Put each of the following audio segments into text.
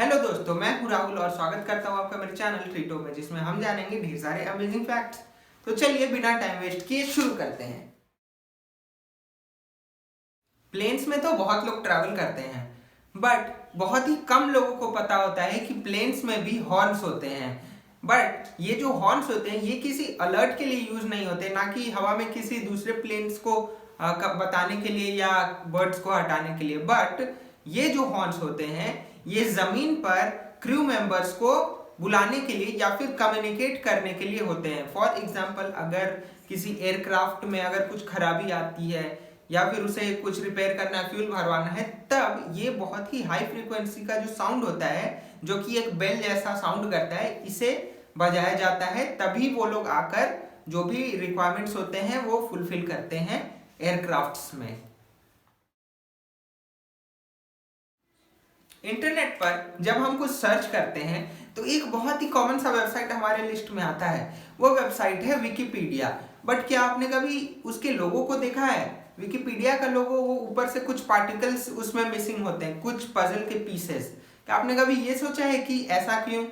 Hello दोस्तों, मैं हूं राहुल और स्वागत करता हूं आपका मेरे चैनल ट्रीटो में, जिसमें हम जानेंगे ढेर सारे अमेजिंग फैक्ट्स। तो चलिए बिना टाइम वेस्ट किए शुरू करते हैं। प्लेन्स में तो बहुत लोग ट्रैवल करते हैं, बट बहुत ही कम लोगों को पता होता है कि प्लेन्स में भी हॉर्न्स होते हैं। बट ये जो हॉर्न्स होते हैं ये किसी अलर्ट के लिए यूज नहीं होते, ना कि हवा में किसी दूसरे प्लेन्स को बताने के लिए या बर्ड्स को हटाने के लिए। बट ये जो हॉर्न्स होते हैं ये जमीन पर क्रू मेंबर्स को बुलाने के लिए या फिर कम्युनिकेट करने के लिए होते हैं। फॉर एग्जाम्पल, अगर किसी एयरक्राफ्ट में अगर कुछ खराबी आती है या फिर उसे कुछ रिपेयर करना है, फ्यूल भरवाना है, तब ये बहुत ही हाई फ्रीक्वेंसी का जो साउंड होता है, जो कि एक बेल जैसा साउंड करता है, इसे बजाया जाता है। तभी वो लोग आकर जो भी रिक्वायरमेंट्स होते हैं वो फुलफिल करते हैं एयरक्राफ्ट्स में। इंटरनेट पर जब हम कुछ सर्च करते हैं तो एक बहुत ही कॉमन सा वेबसाइट हमारे लिस्ट में आता है। वो वेबसाइट है विकिपीडिया। बट क्या आपने कभी उसके लोगो को देखा है? विकिपीडिया का लोगो, वो ऊपर से कुछ पार्टिकल्स उसमें मिसिंग होते हैं, कुछ पजल के पीसेस। क्या आपने कभी ये सोचा है कि ऐसा क्यों?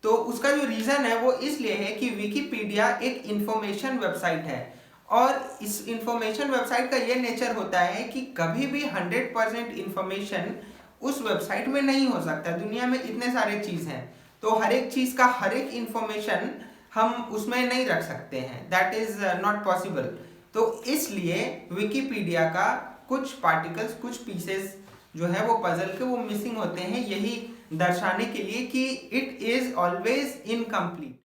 तो उसका जो रीजन है वो इसलिए है कि विकिपीडिया एक इंफॉर्मेशन वेबसाइट है, और इस इंफॉर्मेशन वेबसाइट का ये नेचर होता है कि कभी भी 100% इंफॉर्मेशन उस वेबसाइट में नहीं हो सकता। दुनिया में इतने सारे चीज हैं, तो हर एक चीज का हर एक इंफॉर्मेशन हम उसमें नहीं रख सकते हैं। That is not possible. तो इसलिए विकिपीडिया का कुछ पार्टिकल्स, कुछ पीसेस जो है वो पजल के, वो मिसिंग होते हैं, यही दर्शाने के लिए कि इट इज ऑलवेज इनकम्प्लीट।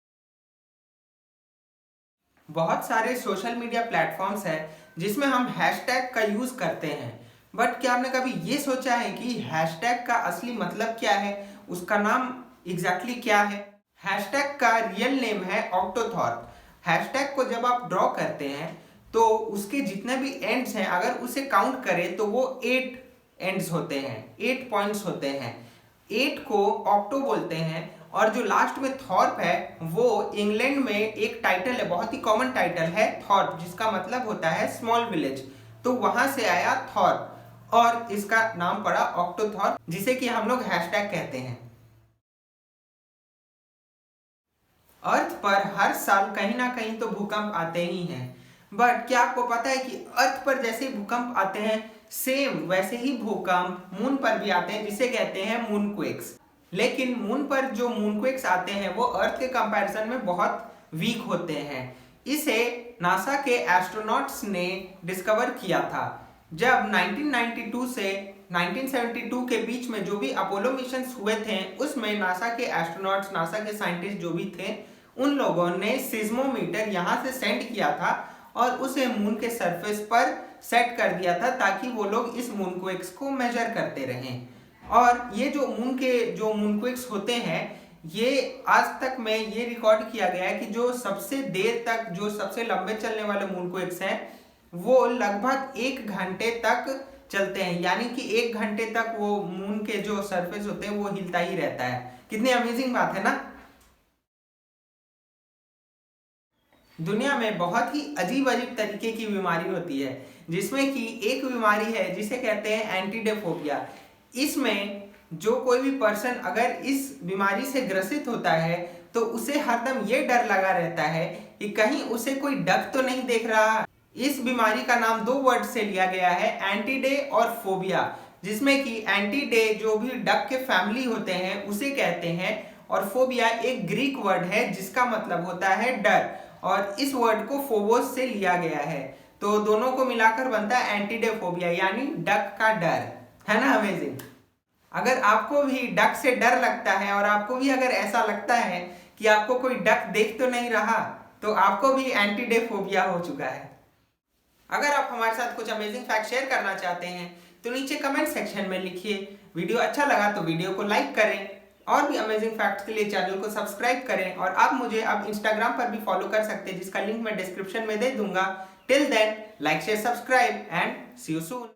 बहुत सारे सोशल मीडिया प्लेटफॉर्म्स हैं जिसमें हम हैशटैग का यूज करते हैं। बट क्या आपने कभी ये सोचा है कि हैशटैग का असली मतलब क्या है, उसका नाम एग्जैक्टली क्या है? हैशटैग का रियल नेम है ऑक्टोथॉर्प। हैशटैग को जब आप ड्रॉ करते हैं तो उसके जितने भी एंड्स हैं, अगर उसे काउंट करें तो वो 8 एंड्स होते हैं, 8 पॉइंट्स होते हैं। 8 को ऑक्टो बोलते हैं। और जो लास्ट में थॉर्प है वो इंग्लैंड में एक टाइटल है, बहुत ही कॉमन टाइटल है थॉर्प, जिसका मतलब होता है स्मॉल विलेज। तो वहां से आया थॉर्प और इसका नाम पड़ा ऑक्टोथॉर्प, जिसे कि हम लोग हैशटैग कहते हैं। अर्थ पर हर साल कहीं ना कहीं तो भूकंप आते ही हैं। बट क्या आपको पता है कि अर्थ पर जैसे भूकंप आते हैं, सेम वैसे ही भूकंप मून पर भी आते हैं, जिसे कहते हैं मूनक्वेक्स। लेकिन मून पर जो मूनक्वेक्स आते हैं वो अर्थ के कंपैरिजन में बहुत वीक होते हैं। इसे नासा के एस्ट्रोनॉट्स ने डिस्कवर किया था। जब 1992 से 1972 के बीच में जो भी अपोलो मिशंस हुए थे, उसमें नासा के एस्ट्रोनॉट्स, नासा के साइंटिस्ट जो भी थे, उन लोगों ने सिज्मोमीटर यहाँ से सेंड किया था और उसे मून के सरफेस पर सेट कर दिया था, ताकि वो लोग इस मूनक्वेक्स को मेजर करते रहें। और ये जो मून के जो मूनक्वेक्स होते हैं, ये आज तक में ये रिकॉर्ड किया गया है कि जो सबसे देर तक, जो सबसे लंबे चलने वाले मूनक्वेक्स हैं, वो लगभग 1 घंटे तक चलते हैं। यानी कि 1 घंटे तक वो मून के जो सरफेस होते हैं वो हिलता ही रहता है। कितनी अमेजिंग बात है ना। दुनिया में बहुत ही अजीब अजीब तरीके की बीमारी होती है, जिसमें कि एक बीमारी है जिसे कहते हैं एंटीडेफोबिया। इसमें जो कोई भी पर्सन अगर इस बीमारी से ग्रसित होता है तो उसे हरदम ये डर लगा रहता है कि कहीं उसे कोई डक तो नहीं देख रहा। इस बीमारी का नाम 2 वर्ड से लिया गया है, एंटीडे और फोबिया, जिसमें कि एंटीडे जो भी डक के फैमिली होते हैं उसे कहते हैं, और फोबिया एक ग्रीक वर्ड है जिसका मतलब होता है डर, और इस वर्ड को फोबोस से लिया गया है। तो दोनों को मिलाकर बनता है एंटीडेफोबिया, यानी डक का डर। है ना अमेजिंग? अगर आपको भी डक से डर लगता है और आपको भी अगर ऐसा लगता है कि आपको कोई डक देख तो नहीं रहा, तो आपको भी एंटीडेफोबिया हो चुका है। अगर आप हमारे साथ कुछ अमेजिंग फैक्ट शेयर करना चाहते हैं तो नीचे कमेंट सेक्शन में लिखिए। वीडियो अच्छा लगा तो वीडियो को लाइक करें, और भी अमेजिंग फैक्ट्स के लिए चैनल को सब्सक्राइब करें। और आप मुझे अब इंस्टाग्राम पर भी फॉलो कर सकते हैं, जिसका लिंक मैं डिस्क्रिप्शन में दे दूंगा। Till then, like share subscribe and see you soon.